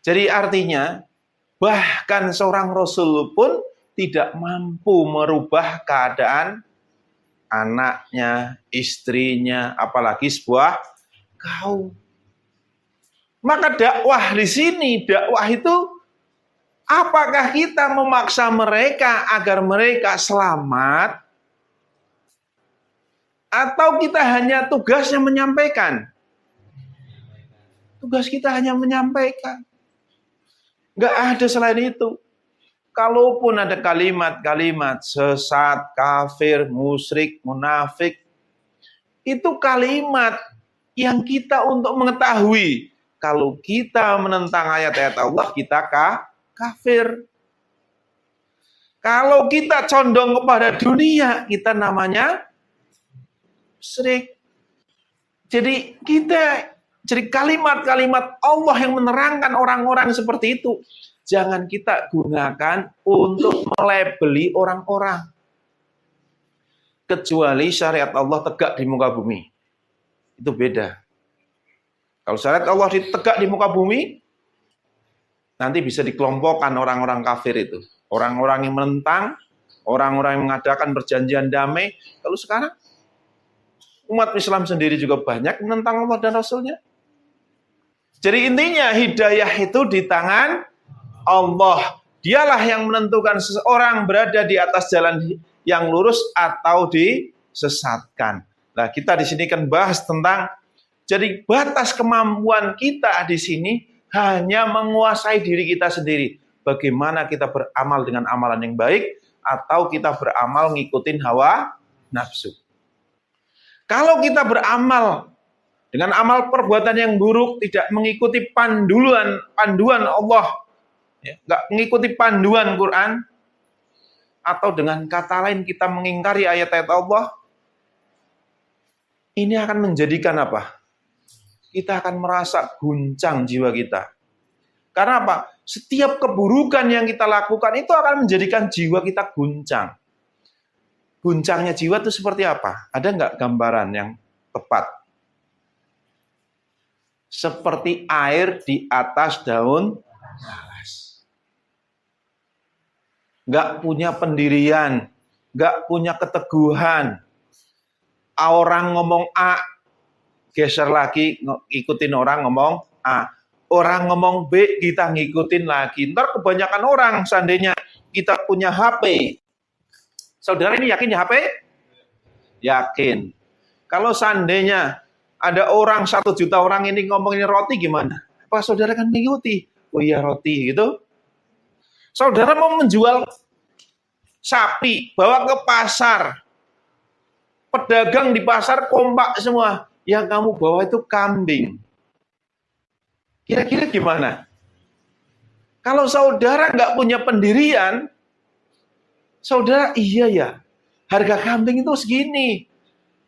Jadi artinya, bahkan seorang Rasul pun tidak mampu merubah keadaan anaknya, istrinya, apalagi sebuah kaum. Maka dakwah di sini, dakwah itu apakah kita memaksa mereka agar mereka selamat, atau kita hanya tugasnya menyampaikan? Tugas kita hanya menyampaikan. Nggak ada selain itu. Kalaupun ada kalimat-kalimat sesat, kafir, musyrik, munafik, itu kalimat yang kita untuk mengetahui kalau kita menentang ayat-ayat Allah, kita kafir. Kalau kita condong kepada dunia, kita namanya musyrik. Jadi kalimat-kalimat Allah yang menerangkan orang-orang seperti itu, jangan kita gunakan untuk melabeli orang-orang. Kecuali syariat Allah tegak di muka bumi. Itu beda. Kalau syariat Allah ditegak di muka bumi, nanti bisa dikelompokkan orang-orang kafir itu. Orang-orang yang menentang, orang-orang yang mengadakan perjanjian damai. Kalau sekarang, umat Islam sendiri juga banyak menentang Allah dan Rasulnya. Jadi intinya, hidayah itu di tangan Allah. Dialah yang menentukan seseorang berada di atas jalan yang lurus atau disesatkan. Nah, kita di sini kan bahas tentang, jadi batas kemampuan kita di sini hanya menguasai diri kita sendiri. Bagaimana kita beramal dengan amalan yang baik, atau kita beramal ngikutin hawa nafsu. Kalau kita beramal dengan amal perbuatan yang buruk, tidak mengikuti panduan Allah, ya, nggak mengikuti panduan Quran, atau dengan kata lain kita mengingkari ayat-ayat Allah, ini akan menjadikan apa? Kita akan merasa guncang jiwa kita. Karena apa? Setiap keburukan yang kita lakukan itu akan menjadikan jiwa kita guncang. Guncangnya jiwa itu seperti apa? Ada nggak gambaran yang tepat? Seperti air di atas daun lalas. Nggak punya pendirian, nggak punya keteguhan. Orang ngomong A, geser lagi, ngikutin orang ngomong A. Orang ngomong B, kita ngikutin lagi. Ntar kebanyakan orang, seandainya kita punya HP. Saudara ini yakin ya HP? Yakin. Kalau seandainya ada orang 1 juta orang ini ngomongin roti gimana? Apa saudara kan mengikuti? Oh iya roti gitu. Saudara mau menjual sapi, bawa ke pasar. Pedagang di pasar kompak semua. Yang kamu bawa itu kambing. Kira-kira gimana? Kalau saudara nggak punya pendirian, saudara iya ya, harga kambing itu segini.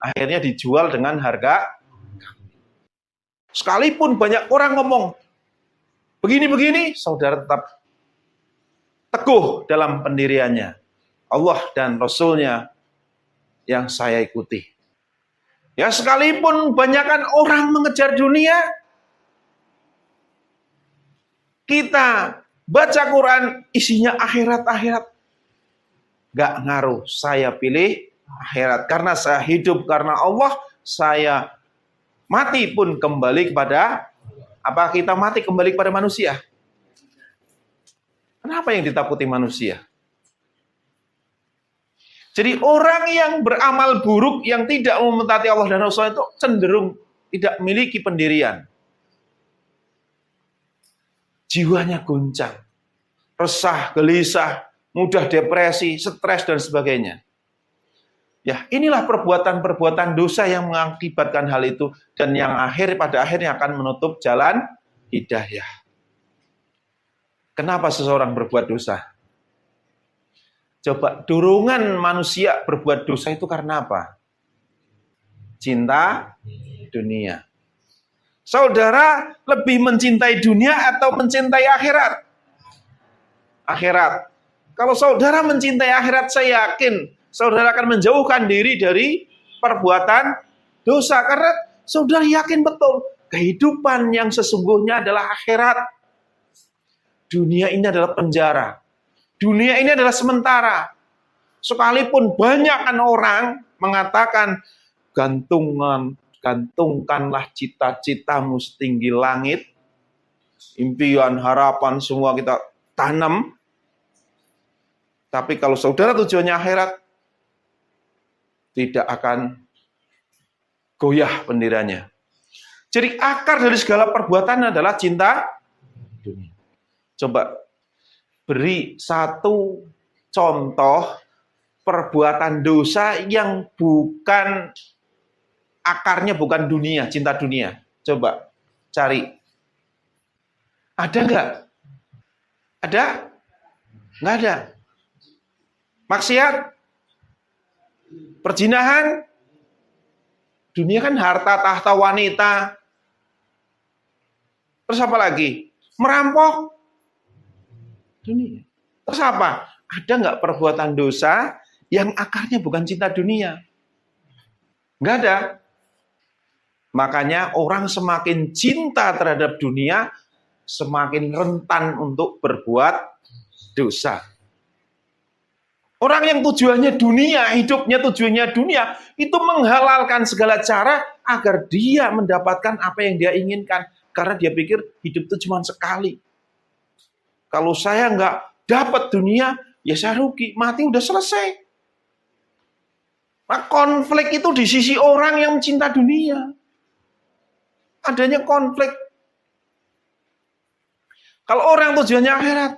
Akhirnya dijual dengan harga kambing. Sekalipun banyak orang ngomong, begini-begini, saudara tetap teguh dalam pendiriannya. Allah dan Rasulnya yang saya ikuti. Ya sekalipun banyakkan orang mengejar dunia, kita baca Quran isinya akhirat-akhirat. Gak ngaruh, saya pilih akhirat. Karena saya hidup karena Allah, saya mati pun kembali kepada, apa kita mati kembali kepada manusia? Kenapa yang ditakuti manusia? Jadi orang yang beramal buruk, yang tidak mentaati Allah dan Rasul itu cenderung tidak memiliki pendirian. Jiwanya goncang, resah, gelisah, mudah depresi, stres, dan sebagainya. Ya, inilah perbuatan-perbuatan dosa yang mengakibatkan hal itu, dan yang pada akhirnya akan menutup jalan hidayah. Kenapa seseorang berbuat dosa? Coba, dorongan manusia berbuat dosa itu karena apa? Cinta dunia. Saudara lebih mencintai dunia atau mencintai akhirat? Akhirat. Kalau saudara mencintai akhirat, saya yakin saudara akan menjauhkan diri dari perbuatan dosa. Karena saudara yakin betul kehidupan yang sesungguhnya adalah akhirat. dunia ini adalah penjara. Dunia ini adalah sementara. Sekalipun banyak orang mengatakan gantungkanlah cita-citamu setinggi langit, impian, harapan semua kita tanam. Tapi kalau saudara tujuannya akhirat, tidak akan goyah pendiranya. Jadi akar dari segala perbuatan adalah cinta dunia. Coba beri satu contoh perbuatan dosa yang bukan akarnya bukan dunia, cinta dunia. Coba cari. Ada nggak? Ada? Nggak ada. Maksiat? Perzinahan? Dunia kan harta, tahta, wanita. Terus apa lagi? Merampok? Dunia. Terus apa? Ada nggak perbuatan dosa yang akarnya bukan cinta dunia? Nggak ada. Makanya orang semakin cinta terhadap dunia, semakin rentan untuk berbuat dosa. Orang yang tujuannya dunia, hidupnya tujuannya dunia, itu menghalalkan segala cara agar dia mendapatkan apa yang dia inginkan. Karena dia pikir hidup itu cuma sekali. Kalau saya nggak dapat dunia, ya saya rugi. Mati udah selesai. Nah, konflik itu di sisi orang yang mencinta dunia. Adanya konflik. Kalau orang tujuannya akhirat,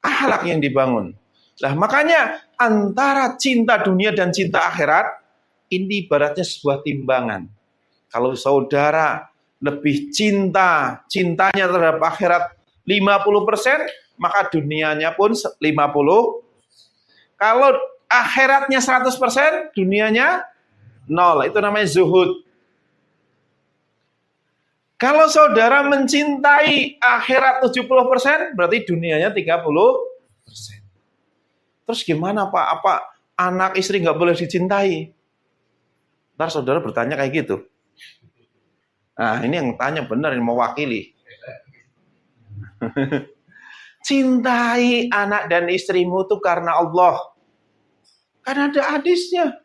akhlak yang dibangun. Nah, makanya antara cinta dunia dan cinta akhirat ini ibaratnya sebuah timbangan. Kalau saudara lebih cintanya terhadap akhirat 50%, maka dunianya pun 50%. Kalau akhiratnya 100%, dunianya 0. Itu namanya zuhud. Kalau saudara mencintai akhirat 70%, berarti dunianya 30%. Terus gimana Pak? Apa anak istri nggak boleh dicintai? Ntar saudara bertanya kayak gitu. Nah, ini yang tanya benar, yang mewakili. Cintai anak dan istrimu itu karena Allah. Karena ada hadisnya.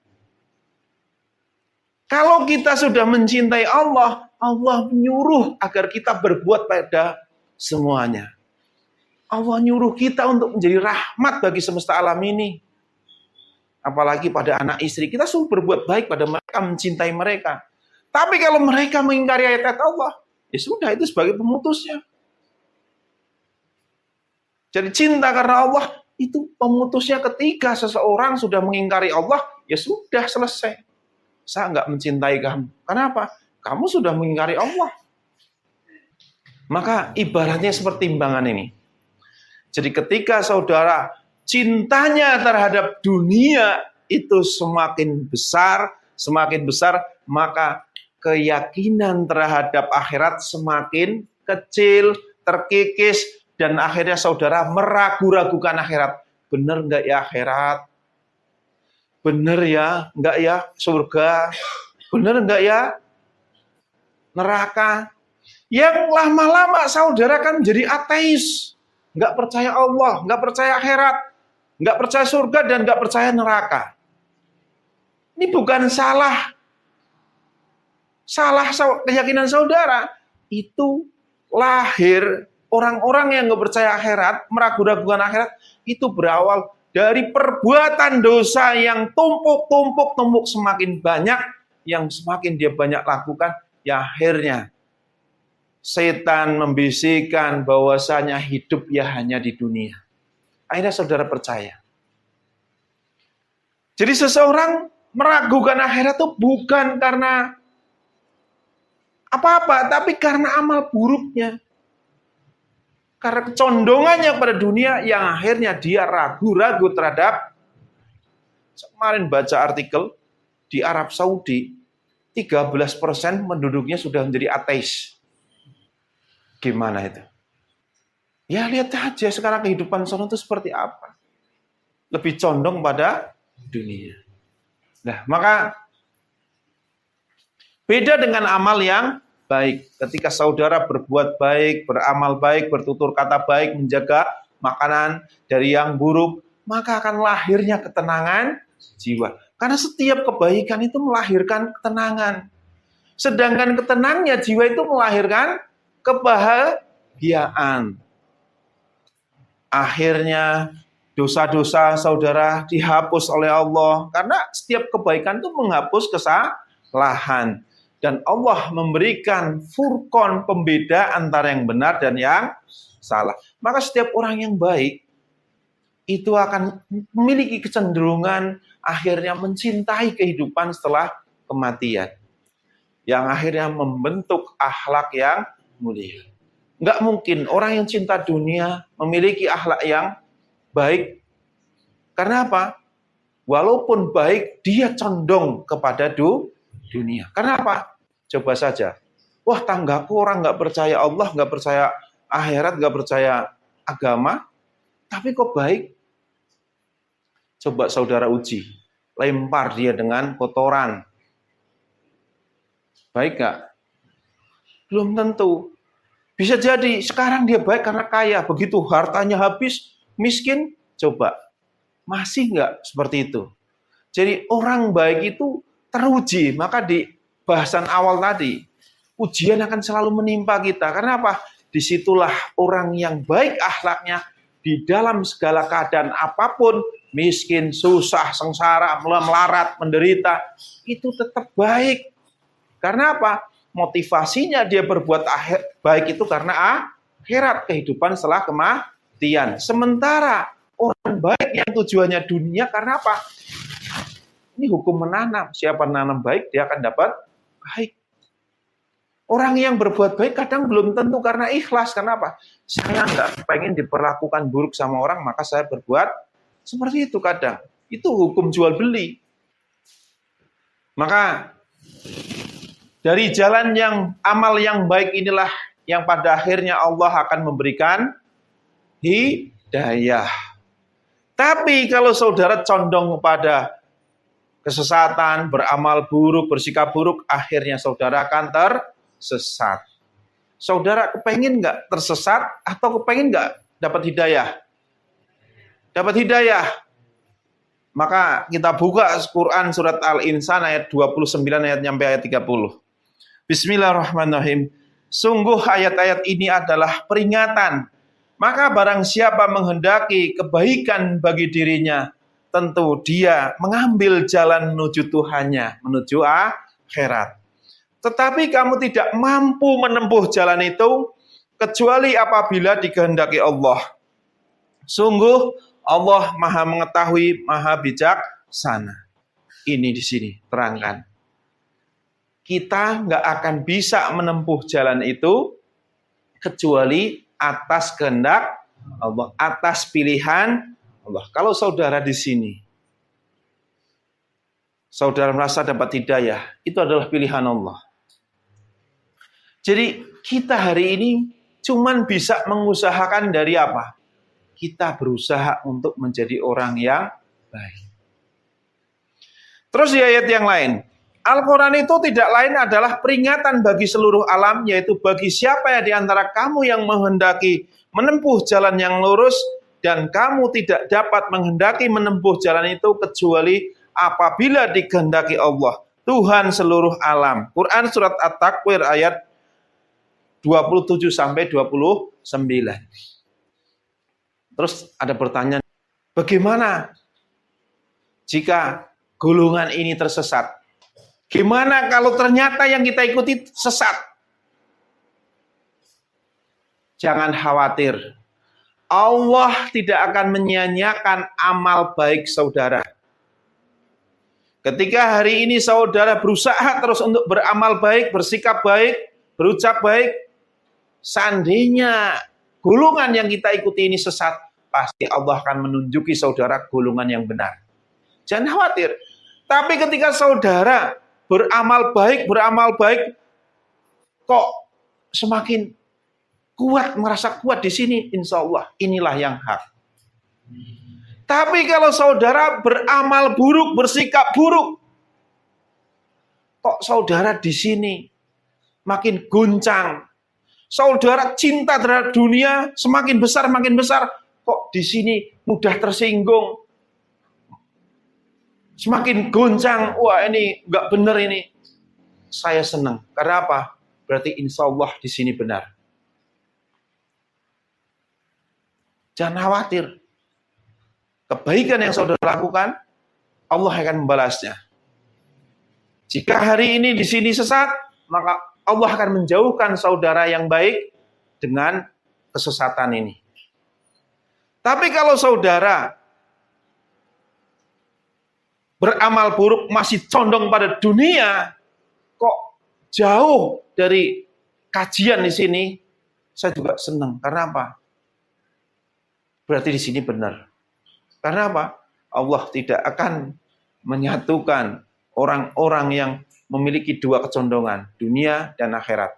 Kalau kita sudah mencintai Allah, Allah menyuruh agar kita berbuat pada semuanya. Allah nyuruh kita untuk menjadi rahmat bagi semesta alam ini. Apalagi pada anak istri. Kita suruh berbuat baik pada mereka, mencintai mereka. Tapi kalau mereka mengingkari ayat-ayat Allah, ya sudah, itu sebagai pemutusnya. Jadi cinta karena Allah, itu pemutusnya ketika seseorang sudah mengingkari Allah, ya sudah selesai. Saya nggak mencintai kamu. Kenapa? Kamu sudah mengingkari Allah. Maka ibaratnya seperti timbangan ini. Jadi ketika saudara cintanya terhadap dunia itu semakin besar, maka keyakinan terhadap akhirat semakin kecil, terkikis, dan akhirnya saudara meragu-ragukan akhirat. Benar nggak ya akhirat? Benar ya? Nggak ya surga? Benar nggak ya neraka? Yang lama-lama saudara kan menjadi ateis. Nggak percaya Allah, nggak percaya akhirat, nggak percaya surga, dan nggak percaya neraka. Ini bukan salah keyakinan saudara. Itu lahir orang-orang yang nggak percaya akhirat, meragu-ragukan akhirat, itu berawal dari perbuatan dosa yang tumpuk semakin banyak, yang semakin dia banyak lakukan, ya akhirnya setan membisikkan bahwasanya hidup ya hanya di dunia. Akhirnya saudara percaya. Jadi seseorang meragukan akhirat itu bukan karena apa-apa, tapi karena amal buruknya. Karena kecondongannya pada dunia yang akhirnya dia ragu-ragu terhadap. Kemarin baca artikel di Arab Saudi, 13% penduduknya sudah menjadi ateis. Gimana itu? Ya lihat aja sekarang kehidupan seorang itu seperti apa. Lebih condong pada dunia. Nah, maka beda dengan amal yang baik. Ketika saudara berbuat baik, beramal baik, bertutur kata baik, menjaga makanan dari yang buruk, maka akan lahirnya ketenangan jiwa. Karena setiap kebaikan itu melahirkan ketenangan. Sedangkan ketenangnya jiwa itu melahirkan kebahagiaan. Akhirnya dosa-dosa saudara dihapus oleh Allah. Karena setiap kebaikan itu menghapus kesalahan. Dan Allah memberikan furqan, pembeda antara yang benar dan yang salah. Maka setiap orang yang baik itu akan memiliki kecenderungan akhirnya mencintai kehidupan setelah kematian. Yang akhirnya membentuk akhlak yang mulia. Enggak mungkin orang yang cinta dunia memiliki akhlak yang baik. Karena apa? Walaupun baik, dia condong kepada dunia. Karena apa? Coba saja. Wah, tanggaku orang nggak percaya Allah, nggak percaya akhirat, nggak percaya agama, tapi kok baik? Coba saudara uji. Lempar dia dengan kotoran. Baik nggak? Belum tentu. Bisa jadi sekarang dia baik karena kaya. Begitu hartanya habis, miskin, coba. Masih nggak seperti itu? Jadi orang baik itu teruji. Maka di bahasan awal tadi, ujian akan selalu menimpa kita. Karena apa? Disitulah orang yang baik akhlaknya di dalam segala keadaan apapun, miskin, susah, sengsara, melarat, menderita, itu tetap baik. Karena apa? Motivasinya dia berbuat baik itu karena akhirat, kehidupan setelah kematian. Sementara orang baik yang tujuannya dunia karena apa? Ini hukum menanam. Siapa menanam baik, dia akan dapat baik. Orang yang berbuat baik kadang belum tentu karena ikhlas. Karena apa? Saya nggak pengen diperlakukan buruk sama orang, maka saya berbuat seperti itu kadang. Itu hukum jual beli. Maka dari jalan yang amal yang baik inilah yang pada akhirnya Allah akan memberikan hidayah. Tapi kalau saudara condong kepada kesesatan, beramal buruk, bersikap buruk, akhirnya saudara akan tersesat. Saudara kepengen nggak tersesat atau kepengen nggak dapat hidayah? Dapat hidayah. Maka kita buka Quran surat Al-Insan ayat 29 ayat sampai ayat 30. Bismillahirrahmanirrahim. Sungguh ayat-ayat ini adalah peringatan. Maka barang siapa menghendaki kebaikan bagi dirinya, tentu dia mengambil jalan menuju Tuhannya, menuju akhirat. Tetapi kamu tidak mampu menempuh jalan itu, kecuali apabila dikehendaki Allah. Sungguh Allah maha mengetahui, maha bijaksana. Ini di sini terangkan. Kita nggak akan bisa menempuh jalan itu kecuali atas kehendak Allah, atas pilihan Allah. Kalau saudara di sini, saudara merasa dapat hidayah, itu adalah pilihan Allah. Jadi kita hari ini cuman bisa mengusahakan dari apa? Kita berusaha untuk menjadi orang yang baik. Terus di ayat yang lain, Al-Quran itu tidak lain adalah peringatan bagi seluruh alam, yaitu bagi siapa ya di antara kamu yang menghendaki menempuh jalan yang lurus, dan kamu tidak dapat menghendaki menempuh jalan itu kecuali apabila dikehendaki Allah, Tuhan seluruh alam. Quran surat At-Takwir ayat 27 sampai 29. Terus ada pertanyaan, bagaimana jika golongan ini tersesat? Gimana kalau ternyata yang kita ikuti sesat? Jangan khawatir. Allah tidak akan menyia-nyiakan amal baik saudara. Ketika hari ini saudara berusaha terus untuk beramal baik, bersikap baik, berucap baik, seandainya golongan yang kita ikuti ini sesat, pasti Allah akan menunjuki saudara golongan yang benar. Jangan khawatir. Tapi ketika saudara beramal baik, kok semakin kuat, merasa kuat di sini, insya Allah inilah yang hak. Tapi kalau saudara beramal buruk, bersikap buruk, kok saudara di sini makin goncang. Saudara cinta terhadap dunia semakin besar, makin besar. Kok di sini mudah tersinggung? Semakin goncang. Wah, ini nggak benar ini. Saya senang. Karena apa? Berarti insya Allah di sini benar. Jangan khawatir. Kebaikan yang saudara lakukan, Allah akan membalasnya. Jika hari ini di sini sesat, maka Allah akan menjauhkan saudara yang baik dengan kesesatan ini. Tapi kalau saudara beramal buruk masih condong pada dunia, kok jauh dari kajian di sini, saya juga senang. Karena apa? Berarti di sini benar. Karena apa? Allah tidak akan menyatukan orang-orang yang memiliki dua kecondongan, dunia dan akhirat.